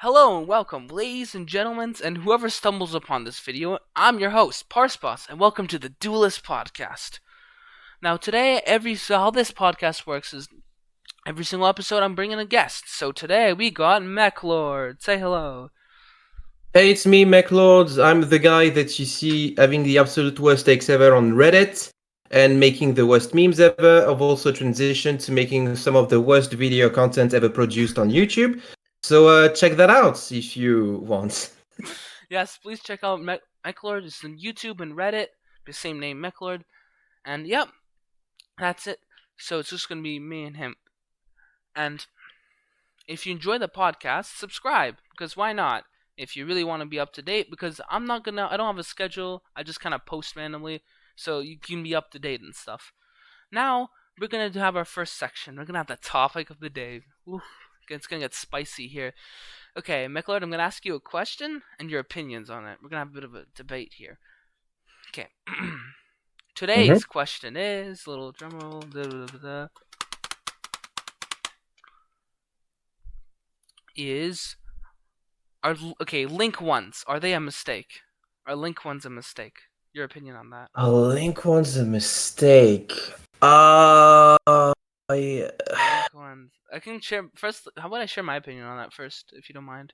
Hello and welcome, ladies and gentlemen, and whoever stumbles upon this video. I'm your host, Parsboss, and welcome to the Duelist podcast. Now, today, how this podcast works is every single episode I'm bringing a guest. So today we got Mekklord. Say hello. Hey, it's me, Mekklord. I'm the guy that you see having the absolute worst takes ever on Reddit and making the worst memes ever. I've also transitioned to making some of the worst video content ever produced on YouTube. So check that out if you want. Yes, please check out Mekklord. It's on YouTube and Reddit. The same name, Mekklord. And yep, that's it. So it's just gonna be me and him. And if you enjoy the podcast, subscribe, because why not? If you really want to be up to date, because I don't have a schedule, I just kind of post randomly, so you can be up to date and stuff. Now, we're going to have our first section. We're going to have the topic of the day. Ooh, it's going to get spicy here. Okay, Mekklord, I'm going to ask you a question and your opinions on it. We're going to have a bit of a debate here. Okay. Mm-hmm. Today's question is, little drumroll, is link ones, are they a mistake? Are link ones a mistake? Your opinion on that? A link one's a mistake. Uh, I, Link ones. I can share first. How about I share my opinion on that first, if you don't mind?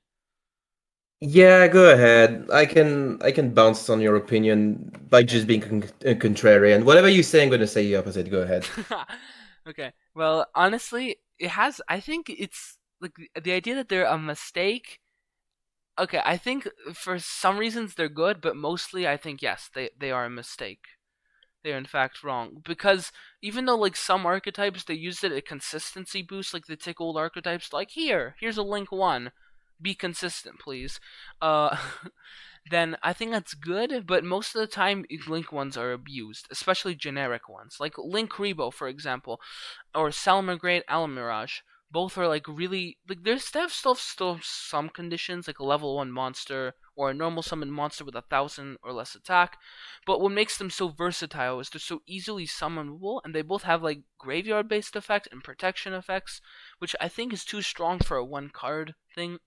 yeah, go ahead. I can bounce on your opinion by Okay. just being contrarian. Whatever you say, I'm going to say the opposite. Go ahead. Okay. Well, honestly, it has. I think it's like the idea that they're a mistake. Okay, I think for some reasons they're good, but mostly I think yes, they are a mistake. They are in fact wrong, because even though like some archetypes they used it a consistency boost, like they take old archetypes like here's a link one, be consistent please. uh then I think that's good, but most of the time link ones are abused, especially generic ones like Link Rebo, for example, or Salmagrade Alamirage. Both are like really like there's still some conditions, like a level 1 monster or a normal summon monster with 1,000 or less attack. But what makes them so versatile is they're so easily summonable, and they both have like graveyard based effect and protection effects, which I think is too strong for a one card thing.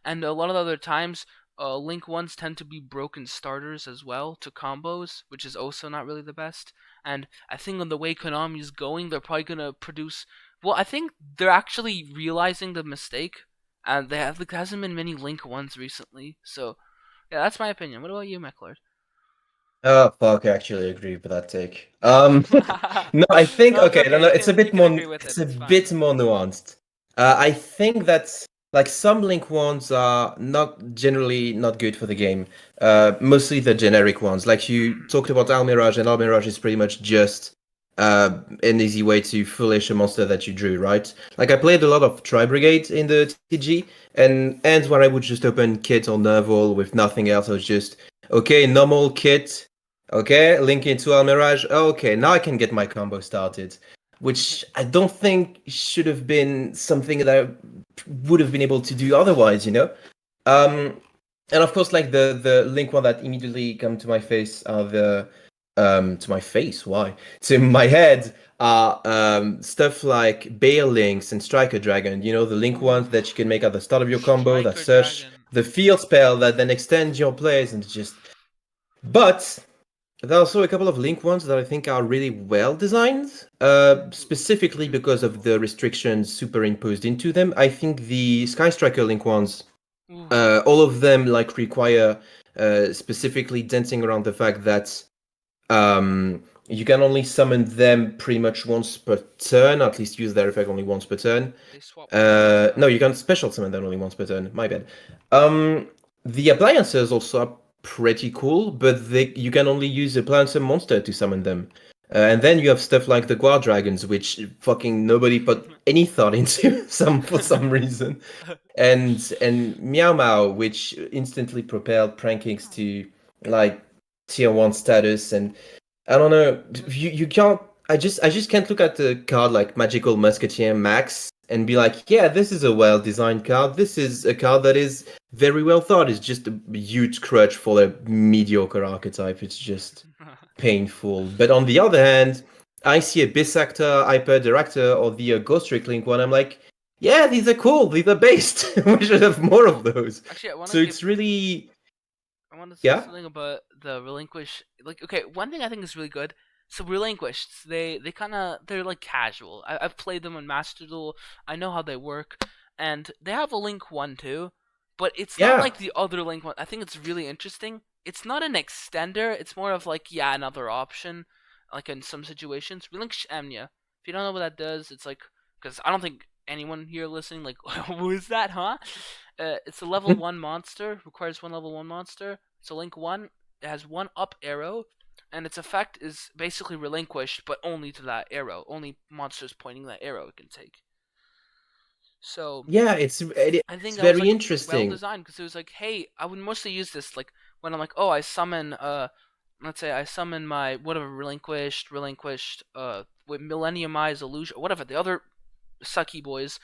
And a lot of other times, Link ones tend to be broken starters as well to combos, which is also not really the best. And I think on the way Konami's going, they're probably gonna produce. Well, I think they're actually realizing the mistake, and there hasn't been many Link ones recently. So yeah, that's my opinion. What about you, Mekklord? Oh fuck! I actually agree with that take. No, I think No, it's okay. No, okay. no, You can agree with it. it's a It's fine. bit more nuanced. I think that like some Link ones are not generally not good for the game. Mostly the generic ones. Like you talked about Almirage, and Almirage is pretty much just an easy way to foolish a monster that you drew, right? Like I played a lot of Tri Brigade in the TG, and ends where I would just open kit or Nerval with nothing else. I was just okay, normal kit. Okay, link into Almirage. Okay, now I can get my combo started, which I don't think should have been something that I would have been able to do otherwise, you know? Um, and of course, like the link one that immediately come to my face are the to my face, why? To my head are stuff like Bale Links and Striker Dragon, you know, the link Ooh, ones that you can make at the start of your combo that Striker search Dragon. the field spell that then extends your plays and just but there are also a couple of Link ones that I think are really well designed, specifically because of the restrictions superimposed into them. I think the Sky Striker Link ones, Ooh. all of them like require specifically dancing around the fact that you can only summon them pretty much once per turn, or at least use their effect only once per turn. They swap cards, yeah. No, you can special summon them only once per turn. My bad. The appliances also are pretty cool, but you can only use appliance and monster to summon them. And then you have stuff like the Guard Dragons, which fucking nobody put any thought into for some reason, and Meow Mao, which instantly propelled Prankings to like tier 1 status. And I don't know, you can't. I just can't look at the card like Magical Musketeer Max and be like, yeah, this is a well designed card. This is a card that is very well thought. It's just a huge crutch for a mediocre archetype. It's just painful. But on the other hand, I see a Bisector, Hyper Director, or the Ghost Trick Link one. I'm like, Yeah, these are cool. These are based. We should have more of Oh, those. actually, So it's really, I want to say yeah, something about the relinquish. Like, okay, one thing I think is really good. So relinquished, they kind of they're like casual. I've played them on Master Duel. I know how they work, and they have a Link one too, but it's not yeah, like the other Link one. I think it's really interesting. It's not an extender. It's more of like yeah, another option. Like in some situations, relinquish Amnia. If you don't know what that does, it's like because I don't think anyone here listening like who is that, huh? It's a level one monster. Requires one level one monster. So Link one, it has one up arrow, and its effect is basically relinquished, but only to that arrow. Only monsters pointing that arrow it can take. So yeah. I It's think that was very like well interesting. designed because it was like, hey, I would mostly use this like when I'm like, oh, I summon let's say I summon my whatever relinquished with Millennium Eyes illusion, whatever the other sucky boys.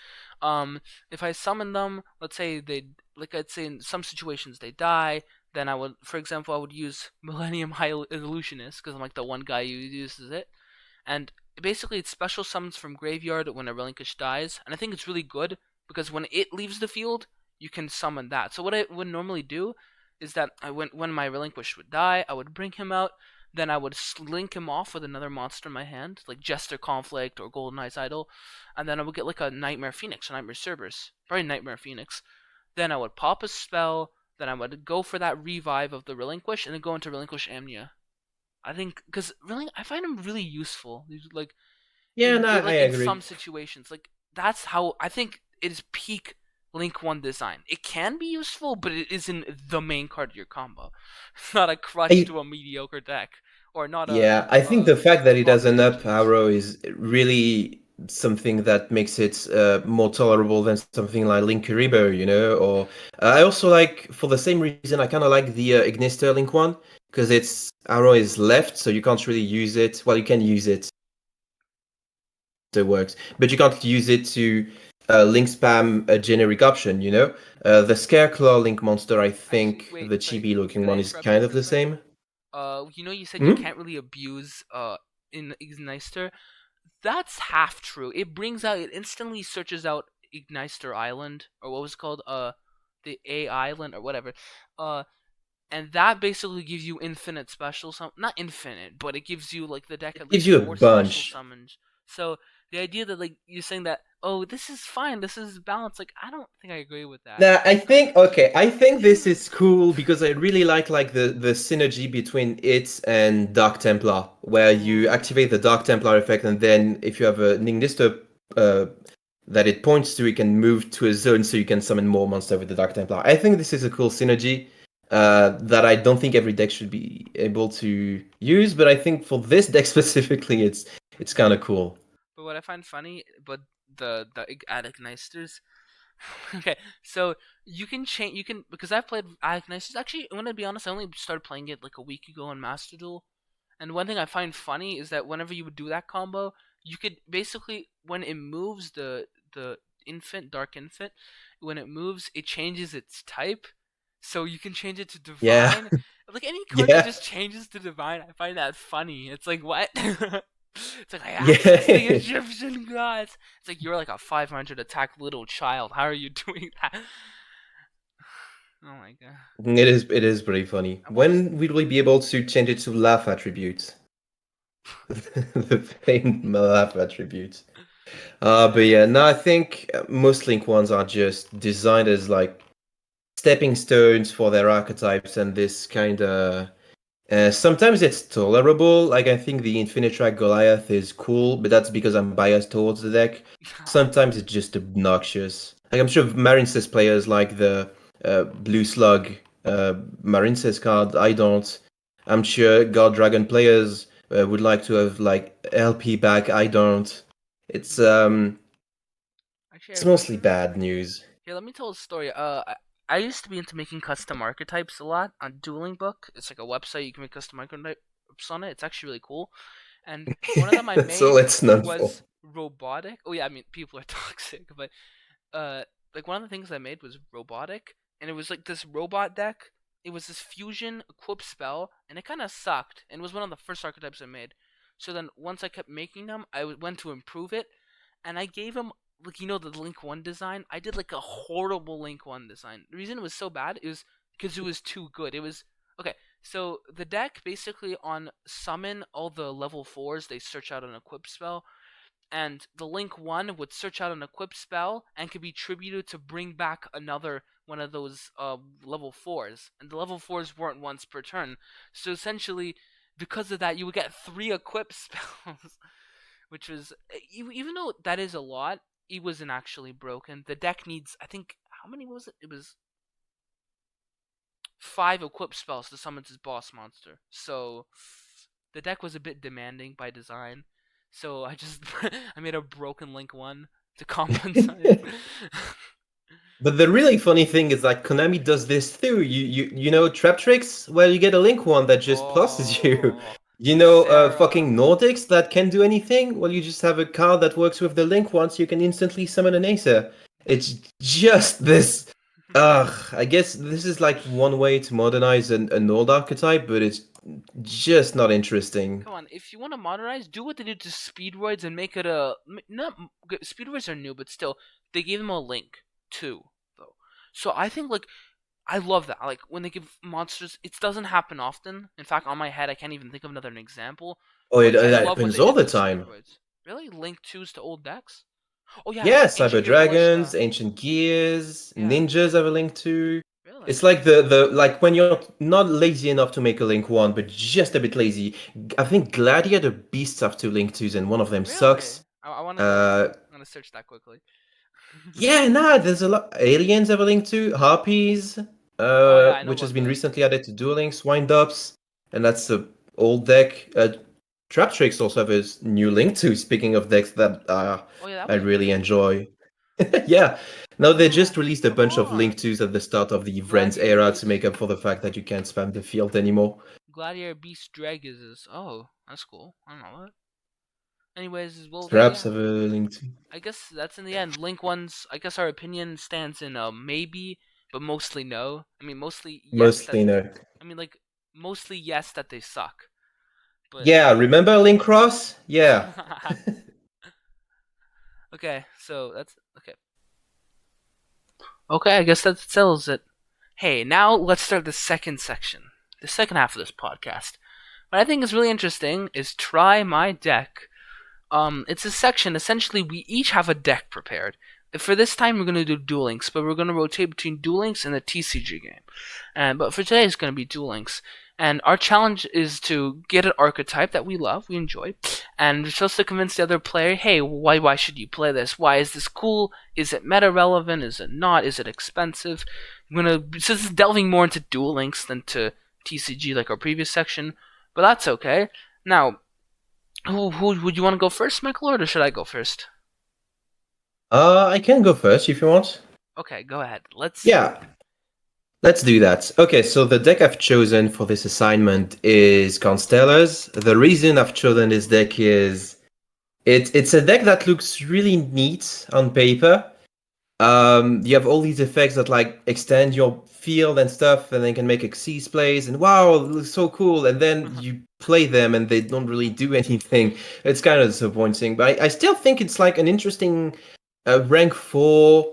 If I summon them, let's say they like I'd say in some situations they die, then I would, for example, I would use Millennium High Illusionist because I'm like the one guy who uses it, and basically it's special summons from graveyard when a relinquish dies, and I think it's really good because when it leaves the field, you can summon that. So what I would normally do is that when my relinquish would die, I would bring him out. Then I would link him off with another monster in my hand, like Jester Conflict or Golden Eyes Idol, and then I would get like a Nightmare Phoenix or Nightmare Cerberus, probably Nightmare Phoenix. Then I would pop a spell. Then I would go for that revive of the relinquish, and then go into relinquish Amnia. I think because really I find them really useful. Like Yeah, no, I in agree. some situations, like that's how I think it is peak Link One design. It can be useful, but it isn't the main card of your combo. It's not a crutch I to a mediocre deck, or not Yeah, I think the fact that it has an up augment. arrow is really something that makes it more tolerable than something like Link Kuribo, you know. Or I also like, for the same reason, I kind of like the Ignister Link one because its arrow is left, so you can't really use it. Well, you can use it, it works, but you can't use it to link spam a generic option, you know. The Scareclaw Link monster, I Actually, think wait, the sorry, chibi looking can I one is interrupt you kind of for a the second? same. You said you Hmm? can't really abuse in Igniter. That's half true. It instantly searches out Igniter Island or what was it called the A Island or whatever. Uh and that basically gives you infinite special not infinite, but it gives you like the deck It at gives least you a four special bunch. summons. So the idea that like you're saying that oh this is fine, this is balanced, like I don't think I agree with that. Now, I think okay, I think this is cool because I really like the synergy between it and Dark Templar, where you Ooh. activate the Dark Templar effect, and then if you have a Ningnister uh, that it points to, you can move to a zone so you can summon more monster with the Dark Templar. I think this is a cool synergy that I don't think every deck should be able to use, but I think for this deck specifically, it's kind of cool. But what I find funny, but the Attic Neisters. Okay, so you can change. You can because I've played Attic Neisters. Actually, I'm gonna be honest. I only started playing it like a week ago on Master Duel. And one thing I find funny is that whenever you would do that combo, you could basically when it moves the infant dark infant, when it moves, it changes its type. So you can change it to Yeah, divine. Like any card that yeah, just changes to divine, I find that funny. It's like what? It's like I access the yeah. Egyptian gods. It's like you're like a 500 attack little child. How are you doing that? Oh my god. It is pretty funny. What was When will we be able to change it to laugh attributes? The famed laugh attributes. But yeah, no, I think most Link ones are just designed as like stepping stones for their archetypes and this kind of. Sometimes it's tolerable. Like I think the Infinite Track Goliath is cool, but that's because I'm biased towards the deck. Sometimes it's just obnoxious. Like I'm sure Marincess players like the Blue Slug Marincess card. I don't. I'm sure God Dragon players would like to have like LP back. I don't. It's um, Actually, I it's have a mostly question. bad news. Here, let me tell a story. I used to be into making custom archetypes a lot on Dueling Book. It's like a website you can make custom archetypes on it. It's actually really cool. And one of them I That's all made it's known for. was robotic. Oh yeah, I mean people are toxic, but uh, like one of the things I made was robotic, and it was like this robot deck. It was this fusion equip spell, and it kind of sucked. And it was one of the first archetypes I made. So then once I kept making them, went to improve it, and I gave him like the Link 1 design. I did like a horrible Link 1 design. The reason it was so bad is because it was too good. It was okay. So the deck basically on summon all the level 4s, they search out an equip spell, and the Link 1 would search out an equip spell and could be tributed to bring back another one of those level 4s. And the level 4s weren't once per turn. So essentially, because of that, you would get 3 equip spells, which was, even though that is a lot, it wasn't actually broken. The deck needs, I think, how many was it? It was 5 equip spells to summon his boss monster. So the deck was a bit demanding by design. So I just I made a broken Link 1 to compensate. But the really funny thing is that Konami does this too. You know trap tricks? Well, you get a Link one that just pluses you. Oh, You know Sarah. fucking Nordics that can do anything? Well, you just have a card that works with the Link one, so you can instantly summon an Acer. It's just this. Ugh, I guess this is like one way to modernize an old archetype, but it's just not interesting. Come on, if you want to modernize, do what they did to Speedroids and make it a not Speedroids are new, but still they gave them a link too, though. So I think like I love that. Like when they give monsters, it doesn't happen often. In fact, on my head, I can't even think of another example. Oh, But I it love what happens they all did the to time. Speedroids. Really, link twos to old decks? Oh yeah, Yeah, Ancient Cyber Gear Dragons, Ballista. Ancient Gears, Yeah, Ninjas have a link to. really, It's like the like when you're not lazy enough to make a link one, but just a bit lazy. I think Gladiator Beasts have two link twos, and one of them really. sucks. I want to go look. Uh, I'm gonna search that quickly. yeah, nah, there's a lot. Aliens have a link to Harpies, Oh yeah, I know which has about been those. recently added to Duel Links, Wind-Ups, and that's a old deck. Trap Tricks also have a new link to. Speaking of decks that Oh yeah, that I was really recent. enjoy. Yeah. No, they just Oh, released a come bunch of Link on. 2s at the start of the Vrens Gladiator era to Beast. make up for the fact that you can't spam the field anymore. Gladiator Beast Dragons is. Oh, that's cool. I don't know that. Anyways, well, Scraps yeah. have a Link 2. I guess that's in the end. Link ones. I guess our opinion stands in maybe, but mostly no. I mean, mostly yes that. Mostly no. I mean, like mostly yes that they suck. But Yeah, remember Link Cross? Yeah. okay, so that's okay. Okay, I guess that settles it. Hey, now let's start the second section, the second half of this podcast. What I think is really interesting is try my deck. It's a section. Essentially, we each have a deck prepared. For this time, we're gonna do Duel Links, but we're gonna rotate between Duel Links and the TCG game. And but for today, it's gonna be Duel Links. And our challenge is to get an archetype that we love, we enjoy, and we're supposed to convince the other player, hey, why should you play this? Why is this cool? Is it meta relevant? Is it not? Is it expensive? I'm gonna so this is delving more into Duel Links than to TCG like our previous section, but that's okay. Now, who would you want to go first, Mekklord, or should I go first? I can go first if you want. Okay, go ahead. Let's see. Yeah, let's do that. Okay, so the deck I've chosen for this assignment is Constellars. The reason I've chosen this deck is it's a deck that looks really neat on paper. You have all these effects that like extend your field and stuff, and then can make Xyz plays, and wow, it looks so cool. And then you play them, and they don't really do anything. It's kind of disappointing, but I still think it's like an interesting rank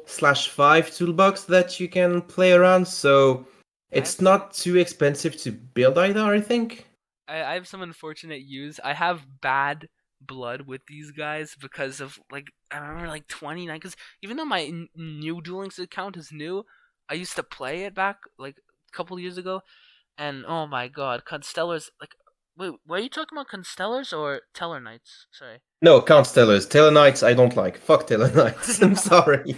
4/5 toolbox that you can play around. So I have it's not too expensive to build either, I think. I have some unfortunate use. I have bad blood with these guys because of like I remember like 29 because even though my new Duel Links account is new, I used to play it back like a couple years ago, and oh my god, Constellars like wait, were you talking about Constellars or Teller Knights? Sorry. No, Constellars. Tellarknights I don't like. Fuck Tellarknights. I'm sorry.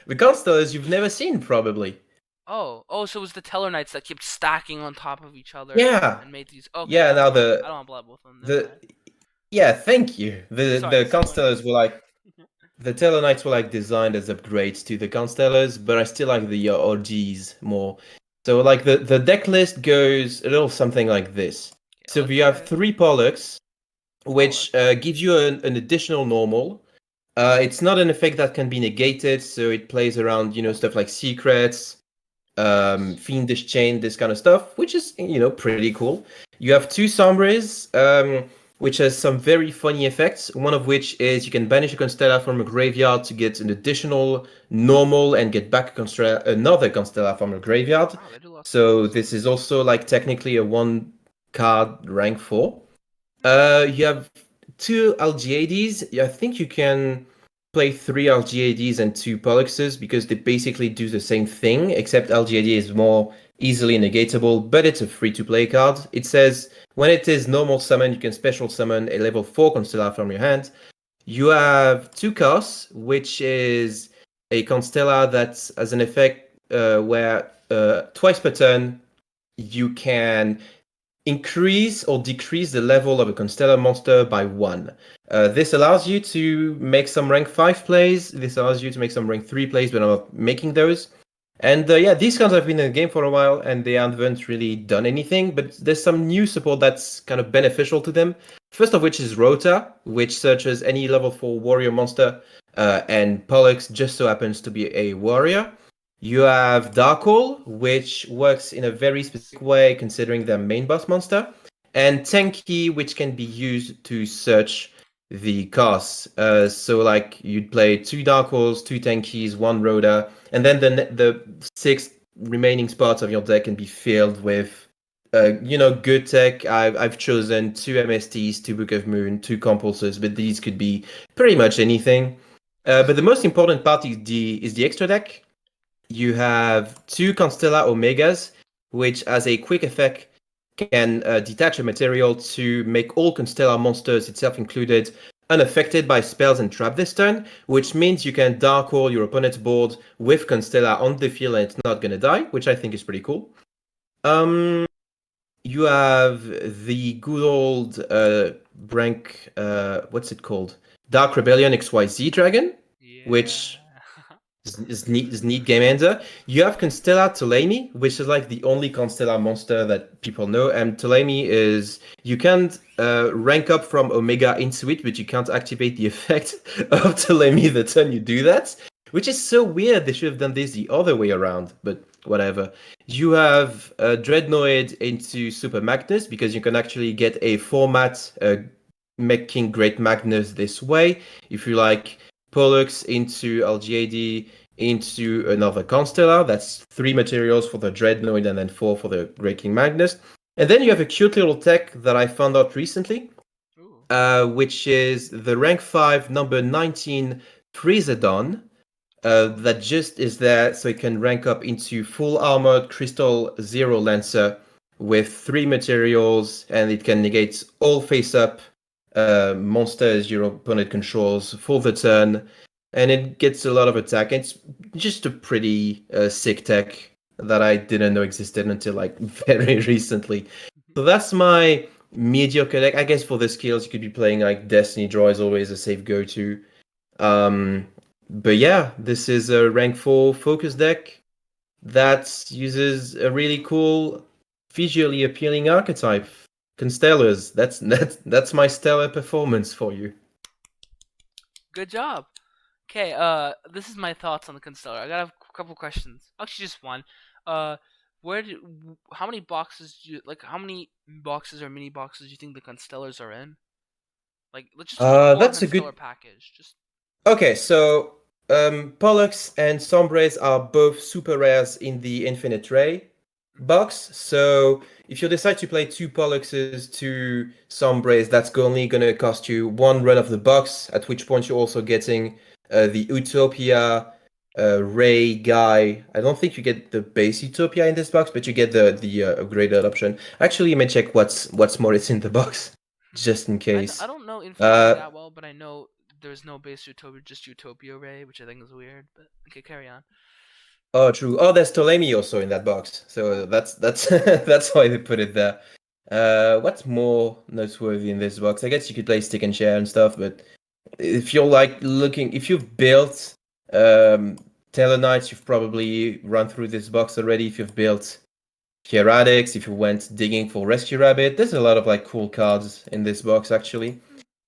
The Constellars you've never seen, probably. Oh, so it was the Teller Knights that kept stacking on top of each other Yeah. and made these. Okay, Yeah, I don't now want. I don't want blood with them. Never the mind. yeah, thank you. Sorry, The disappointing. Constellars were like the Tellarknights were like designed as upgrades to the Constellars, but I still like the OGs more. So like the deck list goes a little something like this. Okay, So let's you hear have it. three Pollux, which Pollux. gives you an additional normal. It's not an effect that can be negated, so it plays around, stuff like secrets, Nice. Fiendish Chain, this kind of stuff, which is, pretty cool. You have two Sombres. which has some very funny effects. One of which is you can banish a Constella from a graveyard to get an additional normal and get back another Constella from a graveyard. Wow, they do lots of So things. this is also like technically a one card rank 4. Hmm. You have two LGADs. I think you can play three LGADs and two Polluxes because they basically do the same thing, except LGAD is more easily negatable, but it's a free-to-play card. It says when it is normal summon, you can special summon a level 4 Constella from your hand. You have two costs, which is a Constella that has an effect where twice per turn you can increase or decrease the level of a Constellar monster by 1. This allows you to make some rank 5 plays. This allows you to make some rank 3 plays, but I'm not making those. And yeah, these cards have been in the game for a while and they haven't really done anything, but there's some new support that's kind of beneficial to them. First of which is Rota, which searches any level 4 warrior monster, and Pollux just so happens to be a warrior. You have Darkhold, which works in a very specific way considering their main boss monster, and Tenki, which can be used to search the costs. So like you'd play two Darkholds, two Tenkis, one Rhoda, and then the six remaining spots of your deck can be filled with good tech. I've chosen two MSTs, two Book of Moon, two Compulsors, but these could be pretty much anything. But the most important part is the extra deck. You have two Constella Omegas, which as a quick effect can detach a material to make all Constella monsters, itself included, unaffected by spells and trap this turn, which means you can Darkhold your opponent's board with Constella on the field and it's not gonna die, which I think is pretty cool. You have the good old rank, what's it called? Dark Rebellion XYZ Dragon, Yeah. which is neat game ender. You have Constella Ptolemy, which is like the only Constella monster that people know. And Ptolemy is you can't rank up from Omega into it, but you can't activate the effect of Ptolemy the turn you do that. Which is so weird. They should have done this the other way around, but whatever. You have Dreadnought into Super Magnus because you can actually get a format making Great Magnus this way. If you like Pollux into LGAD into another Constellar. That's 3 materials for the Dreadnought and then 4 for the Great King Magnus. And then you have a cute little tech that I found out recently, Ooh. which is the rank 5 number 19 Freezedon. That just is there so it can rank up into full armored Crystal Zero Lancer with 3 materials and it can negate all face up monsters your opponent controls for the turn, and it gets a lot of attack. It's just a pretty sick tech that I didn't know existed until like very recently. So that's my mediocre deck. I guess for the skills you could be playing like Destiny Draw is always a safe go-to. Um, but yeah, this is a rank 4 focus deck that uses a really cool, visually appealing archetype. Constellars. That's my stellar performance for you. Good job. Okay, this is my thoughts on the Constellar. I got a couple questions. Actually, just one. Uh, how many boxes how many boxes or mini boxes do you think the Constellars are in? Like, let's just do the core That's a good. Constellar package. Just. Okay, so Pollux and Sombres are both super rares in the Infinite Ray box. So if you decide to play two Polluxes, two Sombres, that's only going to cost you one run of the box, at which point you're also getting the Utopia Ray guy. I don't think you get the base Utopia in this box, but you get the upgraded option. Actually, you may check what's more is in the box, just in I case. don't know Infinite Ray Uh, that well, but I know there's no base Utopia, just Utopia Ray, which I think is weird. But okay, carry on. Oh, true. Oh, there's Ptolemy also in that box. So Oh. that's that's why they put it there. What's more noteworthy in this box? I guess you could play stick and share and stuff, but if you're like looking, if you've built Tellarknights, you've probably run through this box already. If you've built Hieratics, if you went digging for Rescue Rabbit, there's a lot of like cool cards in this box actually.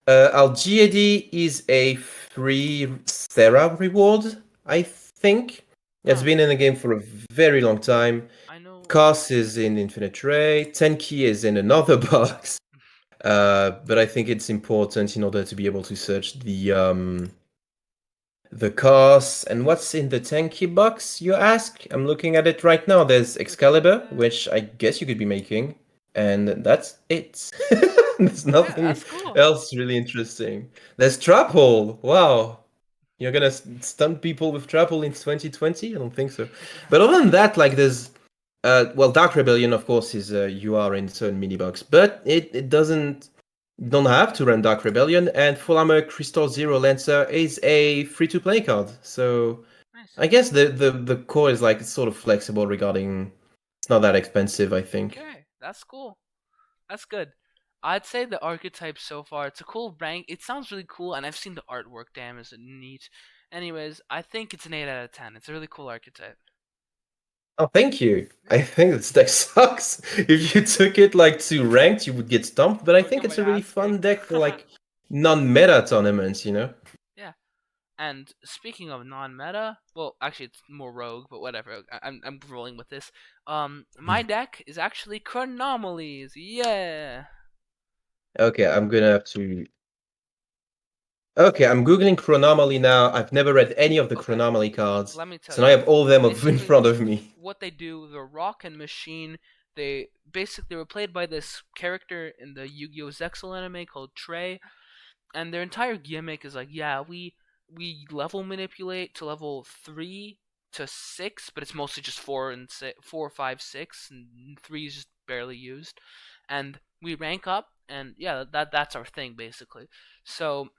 Algiadi is a free Sarah reward, I think. It's Huh. been in the game for a very long time. I know. Cos is in Infinite Ray. Tenki is in another box. But I think it's important in order to be able to search the costs. And what's in the tanky box, you ask? I'm looking at it right now. There's Looking Excalibur, at which I guess you could be making, and that's it. There's yeah, nothing that's cool. else really interesting. There's Trap Hole. Wow. You're gonna stun people with Trap Hole in 2020? I don't think so. But other than that, like there's well, Dark Rebellion, of course, is you are in certain mini box, but it doesn't you don't have to run Dark Rebellion, and Full Armor Crystal Zero Lancer is a free-to-play card. So Nice. I guess the core is like sort of flexible regarding it's not that expensive, I think. Okay, that's cool. That's good. I'd say the archetype so far, it's a cool rank. It sounds really cool, and I've seen the artwork. Damn, is it neat. Anyways, I think it's an 8 out of 10. It's a really cool archetype. Oh, thank you. I Yeah. think this deck sucks. If you took it like to ranked, you would get stumped, but I I would think get it's my a really ass fun kicked. deck for like non-meta tournaments, you know? Yeah. And speaking of non-meta, well, actually it's more rogue, but whatever. I'm rolling with this. My deck is actually Chronomalies. Yeah. Okay, I'm gonna have to. Okay, I'm googling Chronomaly now. I've never read any of the Okay. Chronomaly cards, Let me tell so now I you. have all of them in Basically, front of me. what they do, the Rock and Machine, they basically were played by this character in the Yu-Gi-Oh! Zexal anime called Trey, and their entire gimmick is like, yeah, we level manipulate to level 3 to 6, but it's mostly just 4, 5, 6, and 3 is just barely used, and we rank up, and yeah, that's our thing basically. So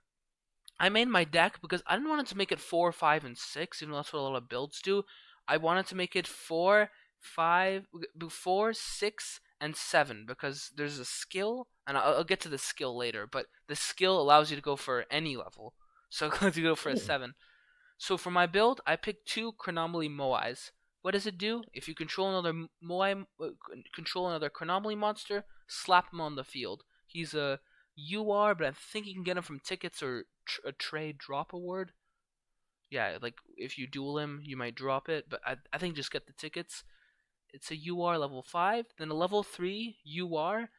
I made my deck because I didn't want it to make it 4, 5, and 6, even though that's what a lot of builds do. I wanted to make it 4, 5, 4, 6, and 7 because there's a skill, and I'll get to the skill later, but the skill allows you to go for any level. So it allows you to go for a 7. So for my build, I picked 2 Chronomaly Moais. What does it do? If you control another Moai, control another Chronomaly monster, slap him on the field. He's a UR, but I think you can get him from tickets or a trade drop award. Yeah, like if you duel him, you might drop it, but I think just get the tickets. It's a UR level 5, then a level 3 UR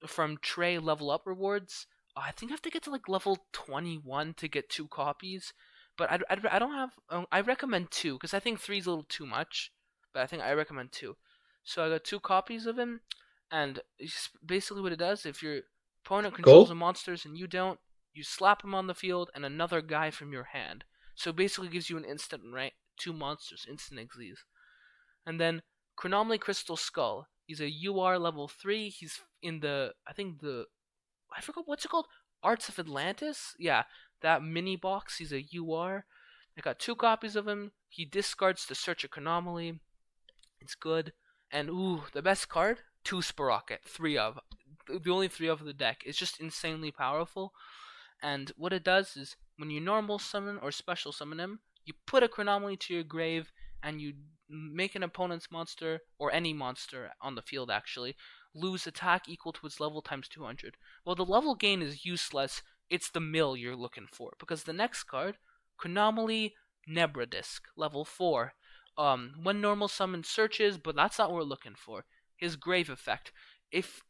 from Trey level up rewards. I think I have to get to like level 21 to get 2 copies, but I don't have. I recommend 2 because I think 3 is a little too much, but I think I recommend 2. So I got 2 copies of him, and basically what it does, if your opponent controls the Cool. monsters and you don't, you slap him on the field and another guy from your hand. So basically gives you an instant rank, 2 monsters, instant exes. And then Chronomaly Crystal Skull. He's a UR level 3. He's in the, I think the, I forgot what's it called? Arts of Atlantis? Yeah, that mini box. He's a UR. I got 2 copies of him. He discards to search a Chronomaly. It's good. And ooh, the best card? 2 Sprocket. 3 of. The only 3 of the deck. It's just insanely powerful. And what it does is when you normal summon or special summon him, you put a Chronomaly to your grave and you make an opponent's monster or any monster on the field actually lose attack equal to its level times 200. Well, the level gain is useless. It's the mill you're looking for because the next card, Chronomaly Nebradisk, level 4. When normal summon searches, but that's not what we're looking for. His grave effect. If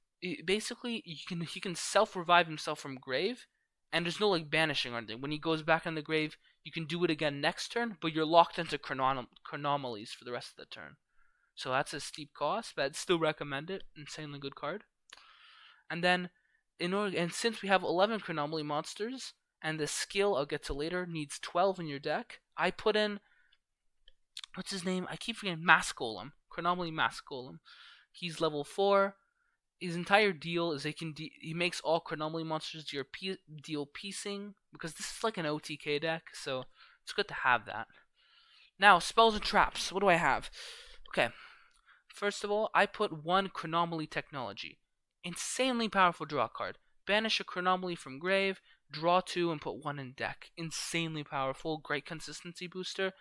basically he can self revive himself from grave, and there's no like banishing or anything. When he goes back on the grave, you can do it again next turn, but you're locked into chronomalies for the rest of the turn. So that's a steep cost, but I'd still recommend it. Insanely good card. And then, and since we have 11 chronomaly monsters, and the skill I'll get to later needs 12 in your deck, I put in what's his name? I keep forgetting Mask Golem, Chronomaly Mask Golem. He's level 4. His entire deal is he makes all Chronomaly monsters deal piecing because this is like an OTK deck, so it's good to have that. Now spells and traps. What do I have? Okay, first of all, I put 1 Chronomaly Technology, insanely powerful draw card. Banish a Chronomaly from grave, draw 2, and put 1 in deck. Insanely powerful, great consistency booster,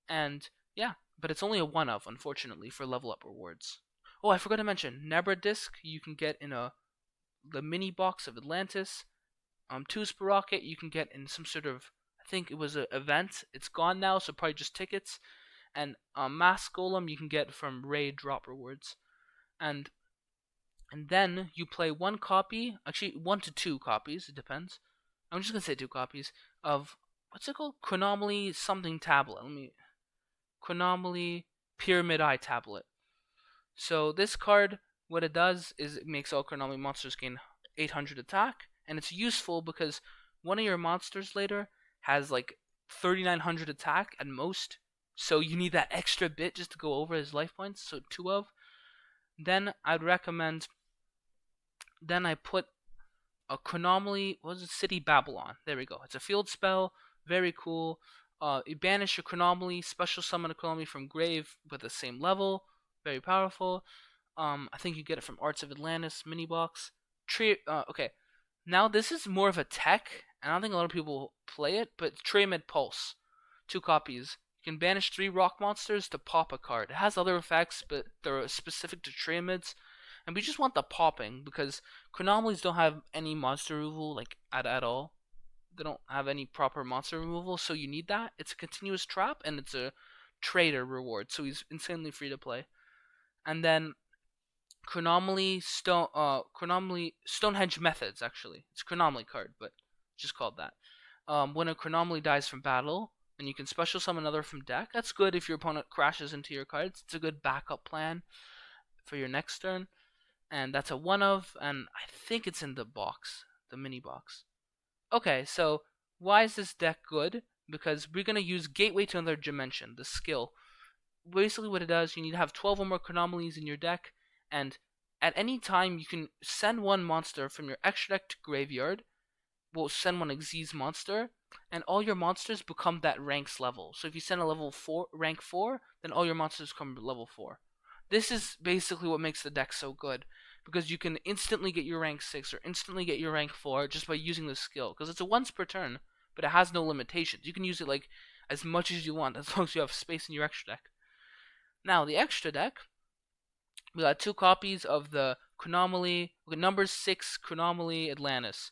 and yeah, but it's only a 1 of, unfortunately, for level up rewards. Oh, I forgot to mention, Nebra Disc you can get in the mini box of Atlantis. 2 Sprocket you can get in some sort of, I think it was an event. It's gone now, so probably just tickets. And Mask Golem you can get from raid drop rewards. And And then you play one copy, actually 1 to 2 copies, it depends. I'm just gonna say 2 copies of what's it called? Chronomaly something tablet. Let me Chronomaly Pyramid Eye tablet. So this card, what it does is it makes all Chronomaly monsters gain 800 attack, and it's useful because one of your monsters later has like 3900 attack at most. So you need that extra bit just to go over his life points. So 2 of. Then I'd recommend. Then I put a Chronomaly. What was it? City Babylon. There we go. It's a field spell. Very cool. You banish a Chronomaly, special summon a Chronomaly from grave with the same level. Very powerful. I think you get it from Arts of Atlantis mini box. Okay, now this is more of a tech, and I don't think a lot of people play it, but Triamid Pulse, 2 copies. You can banish 3 rock monsters to pop a card. It has other effects, but they're specific to Triamids, and we just want the popping because Chronomalies don't have any monster removal like at all. They don't have any proper monster removal, so you need that. It's a continuous trap, and it's a trader reward, so he's insanely free to play. And then Chronomaly Stonehenge Methods, actually. It's a Chronomaly card, but just called that. When a Chronomaly dies from battle, and you can special summon another from deck, that's good if your opponent crashes into your cards. It's a good backup plan for your next turn. And that's a 1 of, and I think it's in the box, the mini box. Okay, so why is this deck good? Because we're going to use Gateway to Another Dimension, the skill. Basically what it does, you need to have 12 or more Chronomalies in your deck, and at any time you can send one monster from your extra deck to graveyard, will send one Xyz monster, and all your monsters become that rank's level. So if you send a level 4 rank 4, then all your monsters come level 4. This is basically what makes the deck so good, because you can instantly get your rank 6 or instantly get your rank 4 just by using this skill, because it's a once per turn, but it has no limitations. You can use it like as much as you want as long as you have space in your extra deck. Now, the extra deck, we got 2 copies of the Chronomaly, number 6 Chronomaly Atlantis.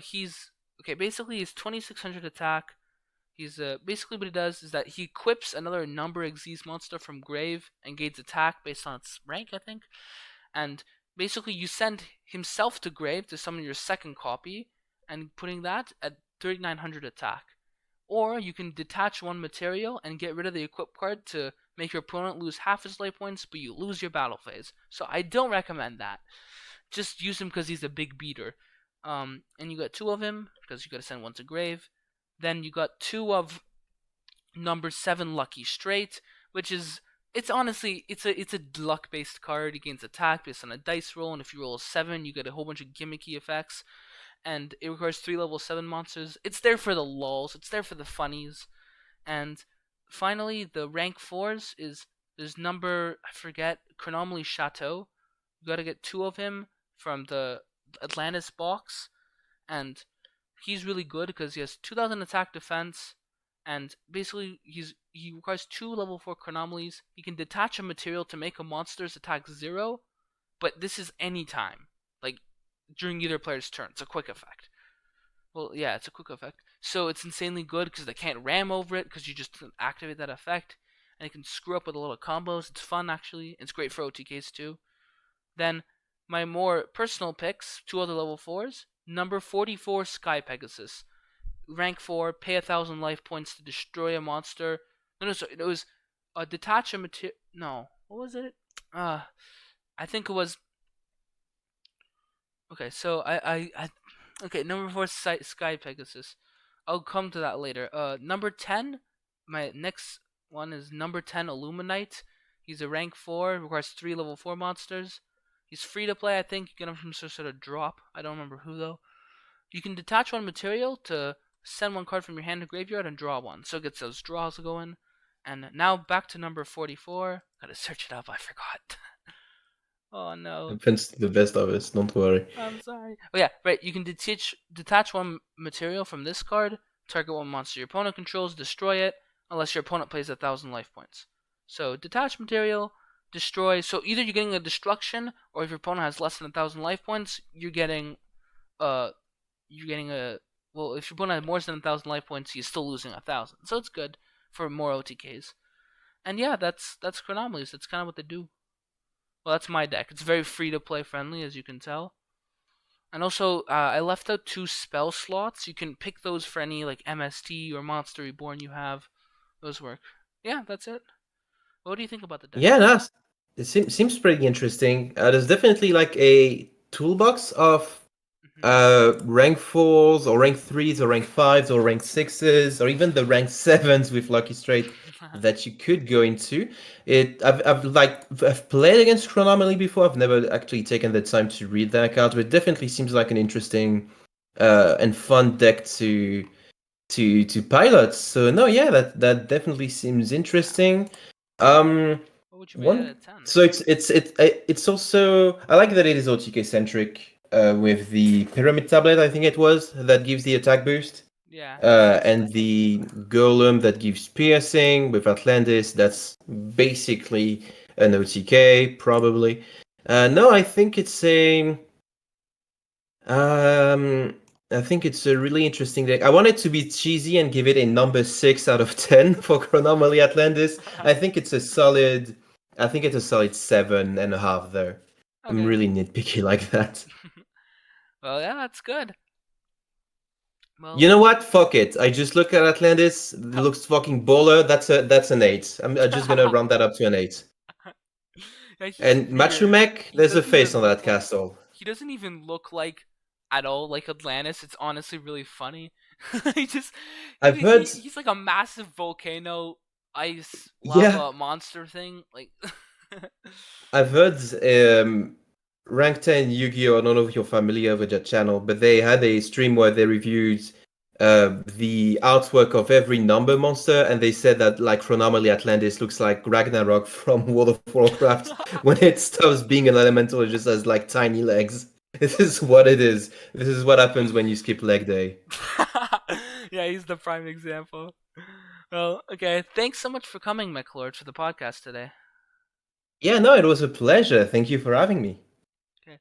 He's okay. Basically, he's 2600 attack. He's basically what he does is that he equips another number Xyz monster from grave and gains attack based on its rank, I think. And basically, you send himself to grave to summon your second copy, and putting that at 3900 attack. Or you can detach one material and get rid of the equip card to make your opponent lose half his life points, but you lose your battle phase. So I don't recommend that. Just use him because he's a big beater. And you got 2 of him because you got to send one to grave. Then you got 2 of number 7 Lucky Straight, which is it's honestly it's a luck based card. It gains attack based on a dice roll, and if you roll a 7, you get a whole bunch of gimmicky effects. And it requires 3 level 7 monsters. It's there for the lulls. It's there for the funnies. And finally, the rank 4s is there's number I forget Chronomaly Chateau. You got to get 2 of him from the Atlantis box, and he's really good because he has 2000 attack defense, and basically he requires 2 level 4 Chronomalies. He can detach a material to make a monster's attack 0, but this is anytime, like during either player's turn. It's a quick effect. Well, yeah, it's a quick effect. So it's insanely good because they can't ram over it because you just activate that effect. And you can screw up with a little combos. It's fun, actually. It's great for OTKs, too. Then my more personal picks, 2 other level 4s. Number 44, Sky Pegasus. Rank 4, pay 1,000 life points to destroy a monster. No, sorry. It was detach a material. No. What was it? I think it was. Okay, so okay, number 4, Sky Pegasus. I'll come to that later. Number 10, my next one is number 10, Illuminite. He's a rank 4, requires 3 level 4 monsters. He's free to play, I think. You get him from some sort of drop. I don't remember who, though. You can detach one material to send one card from your hand to graveyard and draw one. So it gets those draws going. And now back to number 44. Gotta search it up, I forgot. Oh no. Happens to the best of us, don't worry. I'm sorry. Oh yeah, right. You can detach one material from this card, target one monster your opponent controls, destroy it, unless your opponent plays 1,000 life points. So detach material, destroy. So either you're getting a destruction, or if your opponent has less than 1,000 life points, you're getting a. Well, if your opponent has more than 1,000 life points, he's still losing 1,000. So it's good for more OTKs. And yeah, that's Chronomalies. That's kind of what they do. Well, that's my deck. It's very free to play friendly, as you can tell. And also, I left out 2 spell slots. You can pick those for any like MST or Monster Reborn you have. Those work. Yeah, that's it. What do you think about the deck? Yeah, no, it seems pretty interesting. There's definitely like a toolbox of Hmm. rank fours or rank threes or rank fives or rank sixes or even the rank sevens with Lucky Straight that you could go into. I've played against Chronomaly before. I've never actually taken the time to read that card, but it definitely seems like an interesting and fun deck to pilot. So no, yeah, that definitely seems interesting. Um, What would you rate it out one of 10? so it's also I like that it is OTK centric with the pyramid tablet I think it was that gives the attack boost Yeah, Duelist, I and think. the golem that gives piercing with Atlantis that's basically an OTK probably. No, um I think it's a really interesting deck. I want it to be cheesy and give it a number 6 out of 10 for Chronomaly Atlantis. I think it's a solid 7.5 though. I'm Okay. really nitpicky like that. Well, yeah, that's good. You Well, know what? Fuck it. I just look at Atlantis. It looks fucking baller. That's an 8. I'm just gonna round that up to an 8. yeah, he's And weird. Machumek, He there's a doesn't face even on look that like castle. he doesn't even look like at all like Atlantis. It's honestly really funny. he just I've heard, he's like a massive volcano ice yeah, lava monster thing. Like I've heard Rank 10 Yu-Gi-Oh! I don't know if you're familiar with that channel, but they had a stream where they reviewed the artwork of every number monster, and they said that like Chronomaly Atlantis looks like Ragnarok from World of Warcraft when it stops being an elemental, it just has like tiny legs. This is what it is. This is what happens when you skip leg day. yeah, he's the prime example. Well, okay. Thanks so much for coming, Mekklord, for the podcast today. Yeah, no, it was a pleasure. Thank you for having me. Okay.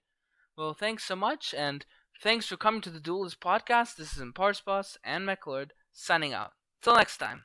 Well, thanks so much, and thanks for coming to the Duelist podcast. This is Imparsboss and Mekklord signing out. Till next time.